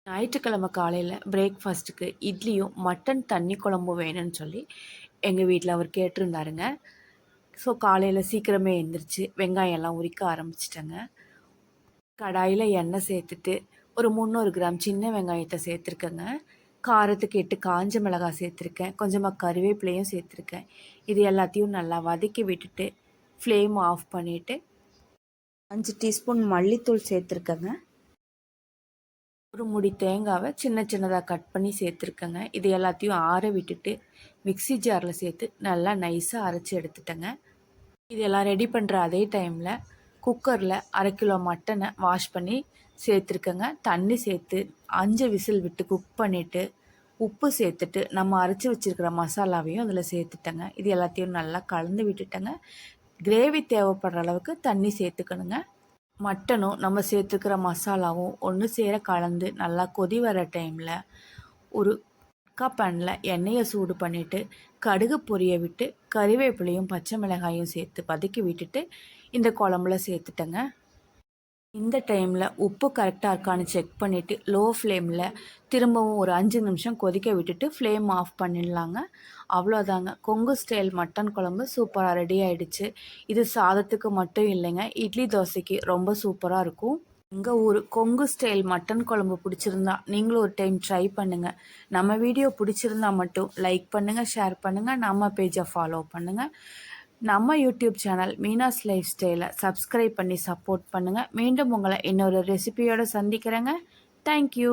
ஞாயிற்றுக்கிழமை காலையில் பிரேக்ஃபாஸ்ட்டுக்கு இட்லியும் மட்டன் தண்ணி குழம்பும் வேணும்னு சொல்லி எங்கள் வீட்டில் அவர் கேட்டிருந்தாருங்க. ஸோ காலையில் சீக்கிரமே எழுந்திரிச்சு வெங்காயம்லாம் உரிக்க ஆரம்பிச்சிட்டேங்க. கடாயில் எண்ணெய் சேர்த்துட்டு ஒரு 300 கிராம் சின்ன வெங்காயத்தை சேர்த்துருக்கேங்க. காரத்துக்கு 8 காஞ்ச மிளகாய் சேர்த்துருக்கேன். கொஞ்சமாக கருவேப்பிலையும் சேர்த்துருக்கேன். இது எல்லாத்தையும் நல்லா வதக்கி விட்டுட்டு ஃப்ளேம் ஆஃப் பண்ணிவிட்டு 5 டீஸ்பூன் மல்லித்தூள் சேர்த்துருக்கேங்க. ஒரு முடி தேங்காவை சின்ன சின்னதாக கட் பண்ணி சேர்த்துருக்கேங்க. இது எல்லாத்தையும் ஆற விட்டுட்டு மிக்ஸி ஜாரில் சேர்த்து நல்லா நைஸாக அரைச்சி எடுத்துட்டேங்க. இதெல்லாம் ரெடி பண்ணுற அதே டைமில் குக்கரில் 1/2 கிலோ மட்டனை வாஷ் பண்ணி சேர்த்துருக்கேங்க. தண்ணி சேர்த்து 5 விசில் விட்டு குக் பண்ணிவிட்டு உப்பு சேர்த்துட்டு நம்ம அரைச்சி வச்சுருக்கிற மசாலாவையும் அதில் சேர்த்துட்டேங்க. இது எல்லாத்தையும் நல்லா கலந்து விட்டுட்டேங்க. கிரேவி தேவைப்படுற அளவுக்கு தண்ணி சேர்த்துக்கணுங்க. மட்டனும் நம்ம சேர்த்துக்கிற மசாலாவும் ஒன்று சேர கலந்து நல்லா கொதி வர டைமில் ஒரு பேனில் எண்ணெயை சூடு பண்ணிவிட்டு கடுகு பொரிய விட்டு கறிவேப்பிலையும் பச்சை மிளகாயும் சேர்த்து வதக்கி விட்டுட்டு இந்த குழம்புல சேர்த்துட்டேங்க. இந்த டைமில் உப்பு கரெக்டாக இருக்கான்னு செக் பண்ணிவிட்டு லோ ஃப்ளேமில் திரும்பவும் ஒரு 5 நிமிஷம் கொதிக்க விட்டுட்டு ஃப்ளேம் ஆஃப் பண்ணிடலாங்க. அவ்வளோதாங்க, கொங்கு ஸ்டைல் மட்டன் குழம்பு சூப்பராக ரெடி ஆகிடுச்சு. இது சாதத்துக்கு மட்டும் இல்லைங்க, இட்லி தோசைக்கு ரொம்ப சூப்பராக இருக்கும். எங்கள் ஊர் கொங்கு ஸ்டைல் மட்டன் குழம்பு பிடிச்சிருந்தா நீங்களும் ஒரு டைம் ட்ரை பண்ணுங்கள். நம்ம வீடியோ பிடிச்சிருந்தா மட்டும் லைக் பண்ணுங்கள், ஷேர் பண்ணுங்கள், நம்ம பேஜை ஃபாலோ பண்ணுங்கள். நம்ம யூடியூப் சேனல் மீனாஸ் லைஃப் ஸ்டைலை சப்ஸ்கிரைப் பண்ணி சப்போர்ட் பண்ணுங்கள். மீண்டும் உங்களை இன்னொரு ரெசிபியோடு சந்திக்கிறேங்க. தேங்க்யூ.